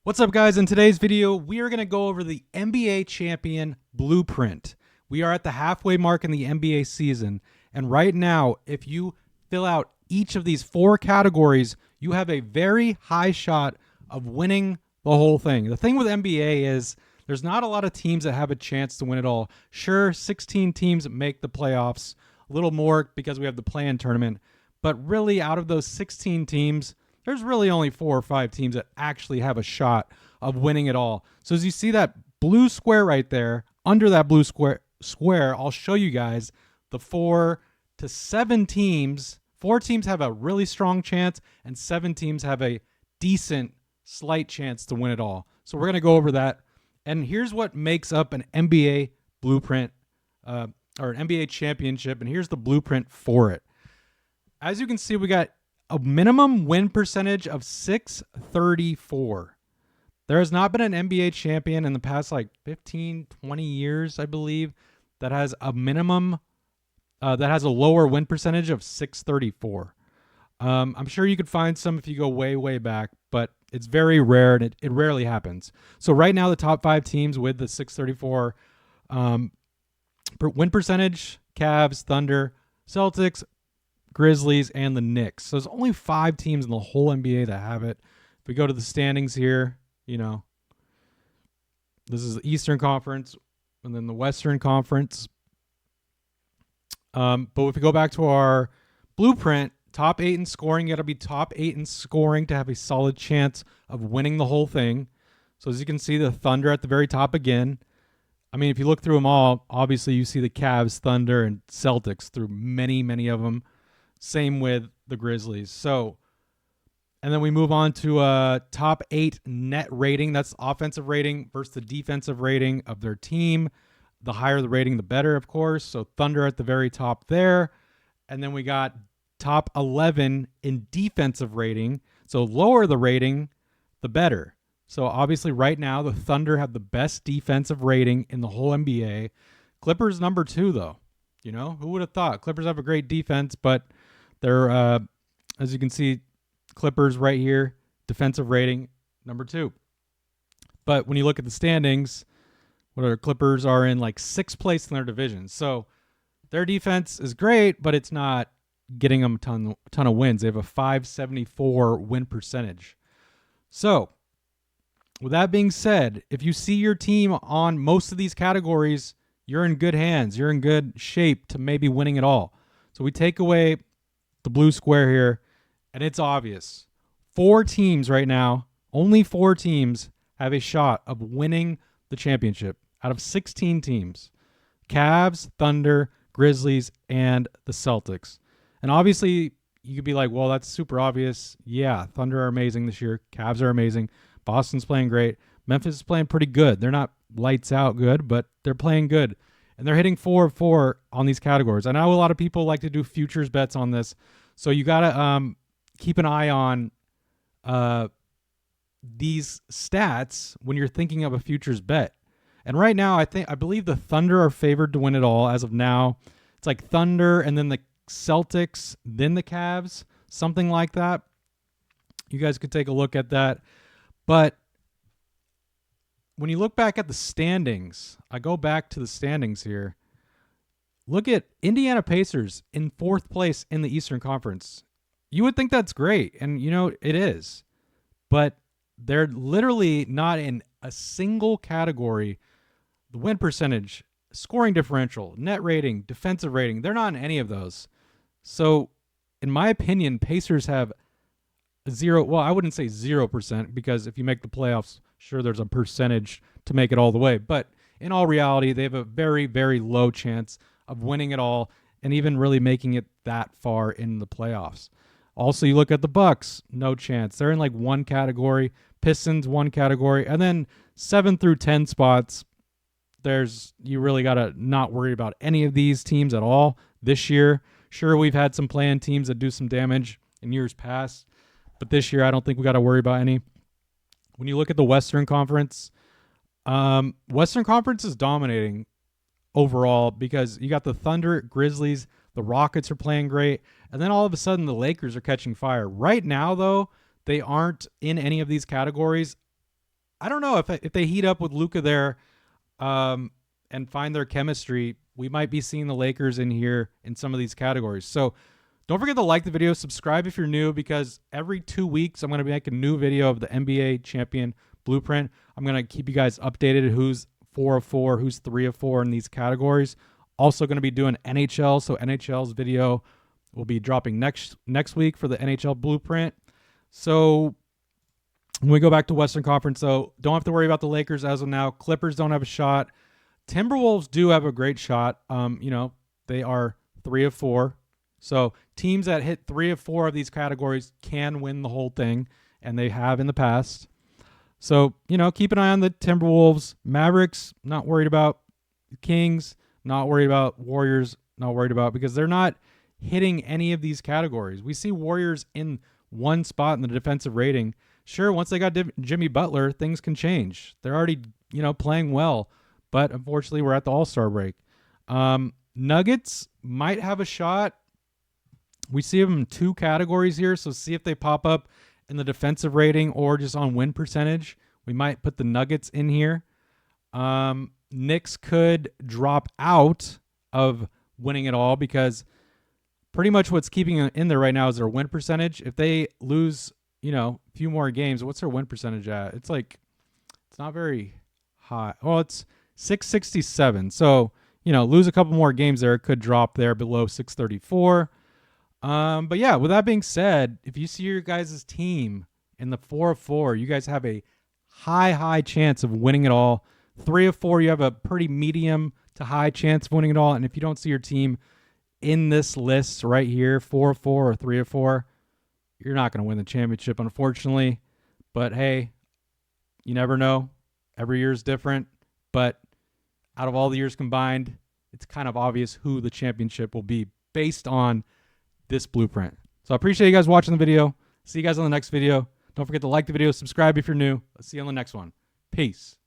What's up, guys? In today's video, we are going to go over the NBA champion blueprint. We are at the halfway mark in the NBA season, and right now, if you fill out each of these four categories, you have a very high shot of winning the whole thing. The thing with NBA is there's not a lot of teams that have a chance to win it all. Sure, 16 teams make the playoffs, a little more because we have the play-in tournament, but really out of those 16 teams, there's really only 4 or 5 teams that actually have a shot of winning it all. So as you see that blue square right there, under that blue square, I'll show you guys the 4 to 7 teams. 4 teams have a really strong chance, and 7 teams have a decent, slight chance to win it all. So we're going to go over that. And here's what makes up an NBA blueprint or an NBA championship, and here's the blueprint for it. As you can see, we got a minimum win percentage of 634. There has not been an NBA champion in the past 15, 20 years, I believe, that has a minimum, that has a lower win percentage of 634. I'm sure you could find some if you go way, way back, but it's very rare and it rarely happens. So right now, the top 5 teams with the 634 win percentage: Cavs, Thunder, Celtics, Grizzlies, and the Knicks. So there's only 5 teams in the whole NBA that have it. If we go to the standings here, this is the Eastern Conference and then the Western Conference. But if we go back to our blueprint, top 8 in scoring, you got to be top 8 in scoring to have a solid chance of winning the whole thing. So as you can see, the Thunder at the very top again. I mean, if you look through them all, obviously you see the Cavs, Thunder, and Celtics through many, many of them. Same with the Grizzlies. So, and then we move on to top 8 net rating. That's offensive rating versus the defensive rating of their team. The higher the rating, the better, of course. So Thunder at the very top there. And then we got top 11 in defensive rating. So lower the rating, the better. So obviously right now the Thunder have the best defensive rating in the whole NBA. Clippers number 2 though. Who would have thought? Clippers have a great defense, but they're, as you can see, Clippers right here, defensive rating, number 2. But when you look at the standings, Clippers are in 6th place in their division. So their defense is great, but it's not getting them a ton of wins. They have a 574 win percentage. So with that being said, if you see your team on most of these categories, you're in good hands. You're in good shape to maybe winning it all. So we take away the blue square here, and it's obvious. 4 teams right now, only 4 teams have a shot of winning the championship out of 16 teams. Cavs, Thunder, Grizzlies, and the Celtics. And obviously, you could be like, well, that's super obvious. Yeah, Thunder are amazing this year. Cavs are amazing. Boston's playing great. Memphis is playing pretty good. They're not lights out good, but they're playing good. And they're hitting 4 of 4 on these categories. I know a lot of people like to do futures bets on this. So you got to keep an eye on these stats when you're thinking of a futures bet. And right now, I believe the Thunder are favored to win it all as of now. It's like Thunder and then the Celtics, then the Cavs, something like that. You guys could take a look at that. But when you look back at the standings, I go back to the standings here. Look at Indiana Pacers in 4th place in the Eastern Conference. You would think that's great, and it is. But they're literally not in a single category. The win percentage, scoring differential, net rating, defensive rating, they're not in any of those. So, in my opinion, Pacers have I wouldn't say 0%, because if you make the playoffs, sure, there's a percentage to make it all the way. But in all reality, they have a very, very low chance of winning it all and even really making it that far in the playoffs. Also, you look at the Bucks, no chance. They're in one category. Pistons, 1 category. And then 7 through 10 spots, you really got to not worry about any of these teams at all this year. Sure, we've had some play-in teams that do some damage in years past, but this year I don't think we got to worry about any. When you look at the Western Conference, Western Conference is dominating overall because you got the Thunder, Grizzlies, the Rockets are playing great, and then all of a sudden the Lakers are catching fire. Right now, though, they aren't in any of these categories. I don't know if they heat up with Luka there, and find their chemistry, we might be seeing the Lakers in here in some of these categories. So don't forget to like the video, subscribe if you're new, because every 2 weeks I'm going to make a new video of the NBA champion blueprint. I'm going to keep you guys updated who's 4 of 4, who's 3 of 4 in these categories. Also going to be doing NHL, so NHL's video will be dropping next week for the NHL blueprint. So when we go back to Western Conference, though, don't have to worry about the Lakers as of now. Clippers don't have a shot. Timberwolves do have a great shot. They are 3 of 4. So teams that hit 3 of 4 of these categories can win the whole thing, and they have in the past. So, keep an eye on the Timberwolves. Mavericks, not worried about. Kings, not worried about. Warriors, not worried about, because they're not hitting any of these categories. We see Warriors in one spot in the defensive rating. Sure, once they got Jimmy Butler, things can change. They're already, playing well, but unfortunately we're at the All-Star break. Nuggets might have a shot. We see them in 2 categories here, so see if they pop up in the defensive rating or just on win percentage. We might put the Nuggets in here. Knicks could drop out of winning it all, because pretty much what's keeping it in there right now is their win percentage. If they lose, a few more games, what's their win percentage at? It's not very high. Well, it's 667. So, lose a couple more games there, it could drop there below 634. But yeah, with that being said, if you see your guys' team in the 4 of 4, you guys have a high chance of winning it all. 3 of 4, you have a pretty medium to high chance of winning it all. And if you don't see your team in this list right here, 4 of 4 or 3 of 4, you're not going to win the championship, unfortunately. But hey, you never know. Every year is different. But out of all the years combined, it's kind of obvious who the championship will be based on this blueprint. So I appreciate you guys watching the video. See you guys on the next video. Don't forget to like the video, subscribe if you're new. Let's see you on the next one. Peace.